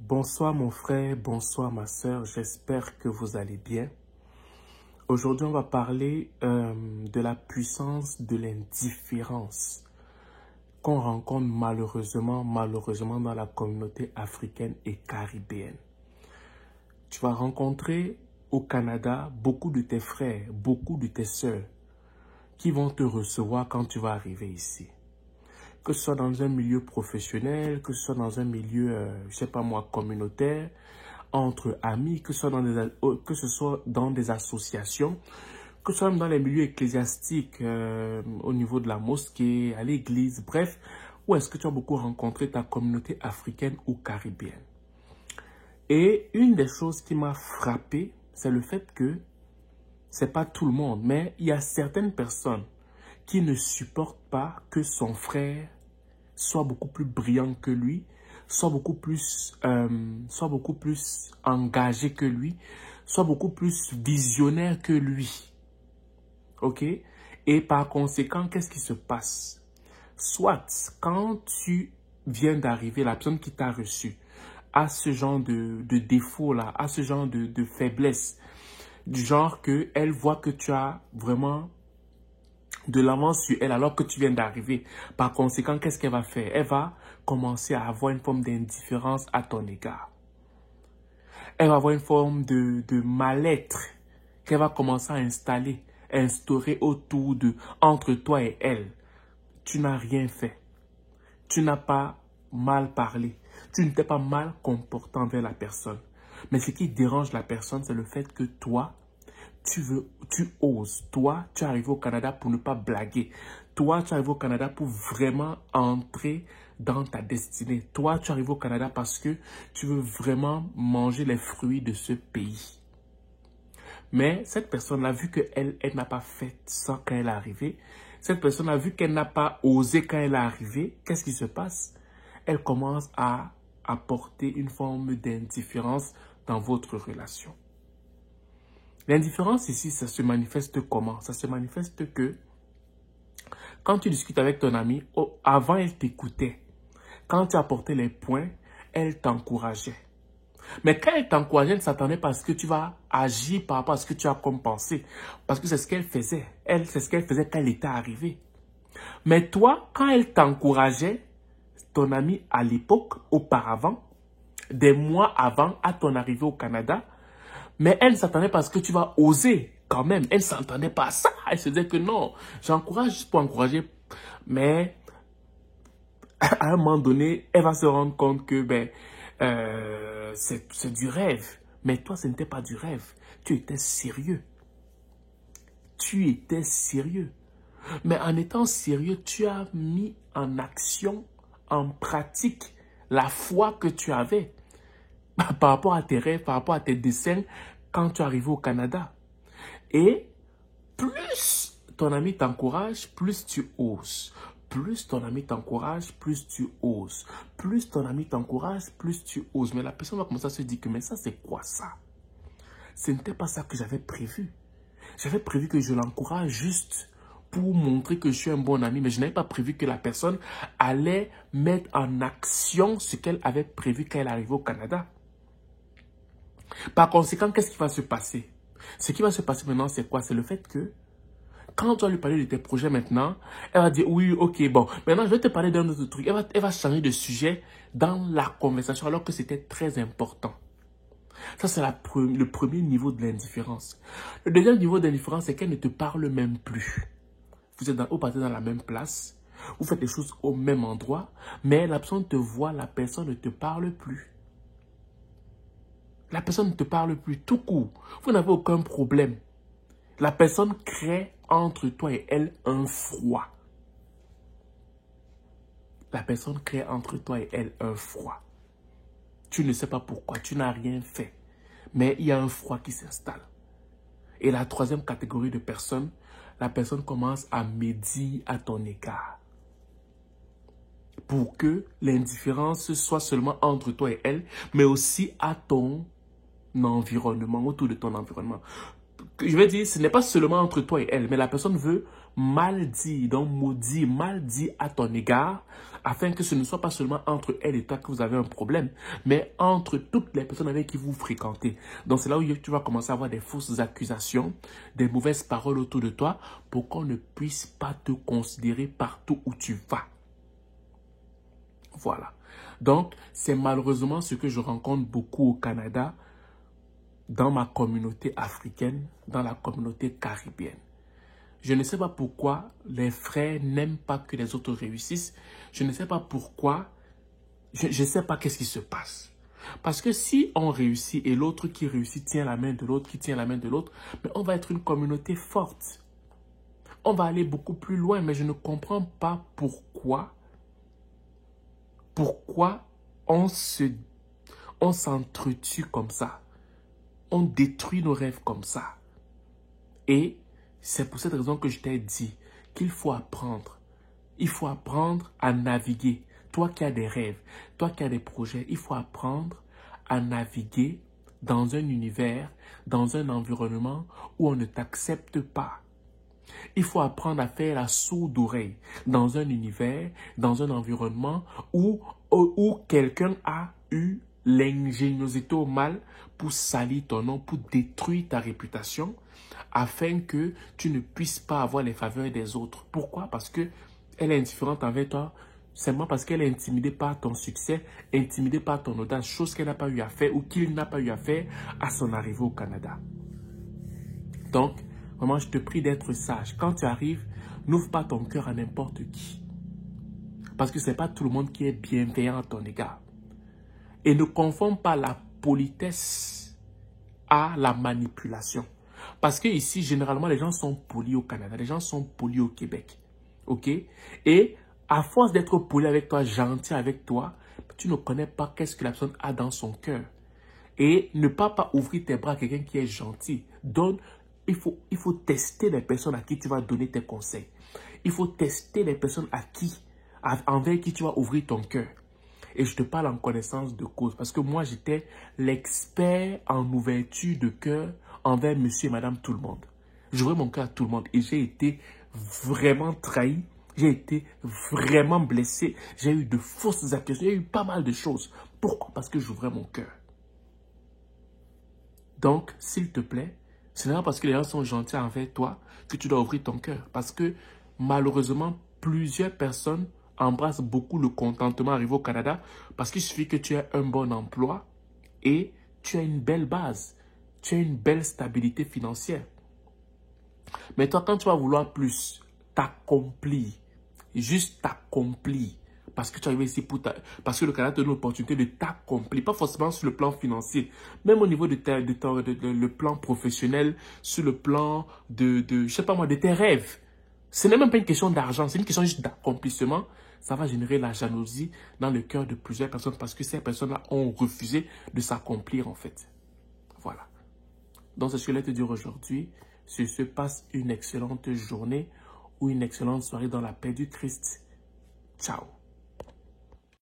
Bonsoir mon frère, bonsoir ma sœur, j'espère que vous allez bien. Aujourd'hui, on va parler de la puissance de l'indifférence qu'on rencontre malheureusement dans la communauté africaine et caribéenne. Tu vas rencontrer au Canada beaucoup de tes frères, beaucoup de tes sœurs qui vont te recevoir quand tu vas arriver ici. Que ce soit dans un milieu professionnel, que ce soit dans un milieu, je sais pas moi, communautaire, entre amis, que ce soit dans des associations, que ce soit même dans les milieux ecclésiastiques, au niveau de la mosquée, à l'église, bref, où est-ce que tu as beaucoup rencontré ta communauté africaine ou caribéenne. Et une des choses qui m'a frappé, c'est le fait que c'est pas tout le monde, mais il y a certaines personnes qui ne supporte pas que son frère soit beaucoup plus brillant que lui, soit beaucoup plus engagé que lui, soit beaucoup plus visionnaire que lui. Ok? Et par conséquent, qu'est-ce qui se passe? Soit, quand tu viens d'arriver, la personne qui t'a reçu a ce genre de défaut-là, a ce genre de faiblesse, du genre qu'elle voit que tu as vraiment de l'avance sur elle alors que tu viens d'arriver. Par conséquent, qu'est-ce qu'elle va faire? Elle va commencer à avoir une forme d'indifférence à ton égard. Elle va avoir une forme de mal-être qu'elle va commencer à instaurer entre toi et elle. Tu n'as rien fait. Tu n'as pas mal parlé. Tu ne t'es pas mal comporté envers la personne. Mais ce qui dérange la personne, c'est le fait que toi, tu oses. Toi, tu es arrivé au Canada pour ne pas blaguer. Toi, tu es arrivé au Canada pour vraiment entrer dans ta destinée. Toi, tu es arrivé au Canada parce que tu veux vraiment manger les fruits de ce pays. Mais cette personne-là, vu qu'elle n'a pas fait ça quand elle est arrivée, cette personne-là, vu qu'elle n'a pas osé quand elle est arrivée, qu'est-ce qui se passe? Elle commence à apporter une forme d'indifférence dans votre relation. L'indifférence ici, ça se manifeste comment? Ça se manifeste que quand tu discutes avec ton ami, avant elle t'écoutait. Quand tu apportais les points, elle t'encourageait. Mais quand elle t'encourageait, elle ne s'attendait pas à ce que tu vas agir par rapport à ce que tu as comme pensé. Parce que c'est ce qu'elle faisait. Elle, c'est ce qu'elle faisait quand elle était arrivée. Mais toi, quand elle t'encourageait, ton ami à l'époque, auparavant, des mois avant, à ton arrivée au Canada, mais elle ne s'attendait pas à ce que tu vas oser quand même. Elle ne s'attendait pas à ça. Elle se disait que non, j'encourage juste pour encourager. Mais à un moment donné, elle va se rendre compte que c'est du rêve. Mais toi, ce n'était pas du rêve. Tu étais sérieux. Tu étais sérieux. Mais en étant sérieux, tu as mis en action, en pratique, la foi que tu avais par rapport à tes rêves, par rapport à tes desseins quand tu es arrivé au Canada. Et plus ton ami t'encourage, plus tu oses. Plus ton ami t'encourage, plus tu oses. Plus ton ami t'encourage, plus tu oses. Mais la personne va commencer à se dire que mais ça c'est quoi ça? Ce n'était pas ça que j'avais prévu. J'avais prévu que je l'encourage juste pour montrer que je suis un bon ami, mais je n'avais pas prévu que la personne allait mettre en action ce qu'elle avait prévu quand elle arrivait au Canada. Par conséquent, qu'est-ce qui va se passer? Ce qui va se passer maintenant, c'est quoi? C'est le fait que quand tu vas lui parler de tes projets maintenant, elle va dire oui, ok, bon, maintenant je vais te parler d'un autre truc. Elle va changer de sujet dans la conversation alors que c'était très important. Ça, c'est le premier niveau de l'indifférence. Le deuxième niveau d'indifférence, c'est qu'elle ne te parle même plus. Vous partez dans la même place, vous faites les choses au même endroit, mais la personne te voit, la personne ne te parle plus. La personne ne te parle plus tout court. Vous n'avez aucun problème. La personne crée entre toi et elle un froid. La personne crée entre toi et elle un froid. Tu ne sais pas pourquoi, tu n'as rien fait. Mais il y a un froid qui s'installe. Et la troisième catégorie de personnes, la personne commence à médire à ton égard. Pour que l'indifférence soit seulement entre toi et elle, mais aussi à ton environnement, autour de ton environnement. Je vais dire, ce n'est pas seulement entre toi et elle, mais la personne veut mal dit, donc maudit, mal dit à ton égard, afin que ce ne soit pas seulement entre elle et toi que vous avez un problème, mais entre toutes les personnes avec qui vous fréquentez. Donc c'est là où tu vas commencer à avoir des fausses accusations, des mauvaises paroles autour de toi, pour qu'on ne puisse pas te considérer partout où tu vas. Voilà. Donc, c'est malheureusement ce que je rencontre beaucoup au Canada, dans ma communauté africaine, dans la communauté caribéenne. Je ne sais pas pourquoi les frères n'aiment pas que les autres réussissent. Je ne sais pas pourquoi. Je ne sais pas qu'est-ce qui se passe. Parce que si on réussit et l'autre qui réussit tient la main de l'autre, qui tient la main de l'autre, mais on va être une communauté forte. On va aller beaucoup plus loin, mais je ne comprends pas pourquoi on s'entretue comme ça. On détruit nos rêves comme ça. Et c'est pour cette raison que je t'ai dit qu'il faut apprendre. Il faut apprendre à naviguer. Toi qui as des rêves, toi qui as des projets, il faut apprendre à naviguer dans un univers, dans un environnement où on ne t'accepte pas. Il faut apprendre à faire la sourde oreille dans un univers, dans un environnement où quelqu'un a eu l'ingéniosité au mal pour salir ton nom, pour détruire ta réputation, afin que tu ne puisses pas avoir les faveurs des autres. Pourquoi? Parce qu'elle est indifférente envers toi, seulement parce qu'elle est intimidée par ton succès, intimidée par ton audace, chose qu'elle n'a pas eu à faire ou qu'il n'a pas eu à faire à son arrivée au Canada. Donc, vraiment, je te prie d'être sage. Quand tu arrives, n'ouvre pas ton cœur à n'importe qui. Parce que ce n'est pas tout le monde qui est bienveillant à ton égard. Et ne confonds pas la politesse à la manipulation. Parce que ici, généralement, les gens sont polis au Canada. Les gens sont polis au Québec. OK? Et à force d'être poli avec toi, gentil avec toi, tu ne connais pas qu'est-ce que la personne a dans son cœur. Et ne pas ouvrir tes bras à quelqu'un qui est gentil. Il faut tester les personnes à qui tu vas donner tes conseils. Il faut tester les personnes envers qui tu vas ouvrir ton cœur. Et je te parle en connaissance de cause. Parce que moi, j'étais l'expert en ouverture de cœur envers monsieur et madame tout le monde. J'ouvrais mon cœur à tout le monde. Et j'ai été vraiment trahi. J'ai été vraiment blessé. J'ai eu de fausses accusations. J'ai eu pas mal de choses. Pourquoi? Parce que j'ouvrais mon cœur. Donc, s'il te plaît, ce n'est pas parce que les gens sont gentils envers toi que tu dois ouvrir ton cœur. Parce que malheureusement, plusieurs personnes embrassent beaucoup le contentement arrivé au Canada parce qu'il suffit que tu aies un bon emploi et tu as une belle base. Tu as une belle stabilité financière. Mais toi, quand tu vas vouloir plus, t'accomplir. Juste t'accomplir. Parce que tu arrives ici parce que le Canada te donne l'opportunité de t'accomplir. Pas forcément sur le plan financier. Même au niveau de le plan professionnel, sur le plan je sais pas moi, de tes rêves. Ce n'est même pas une question d'argent, c'est une question juste d'accomplissement. Ça va générer la jalousie dans le cœur de plusieurs personnes parce que ces personnes-là ont refusé de s'accomplir en fait. Voilà. Donc c'est ce que je voulais te dire aujourd'hui. Se passe une excellente journée ou une excellente soirée dans la paix du Christ. Ciao.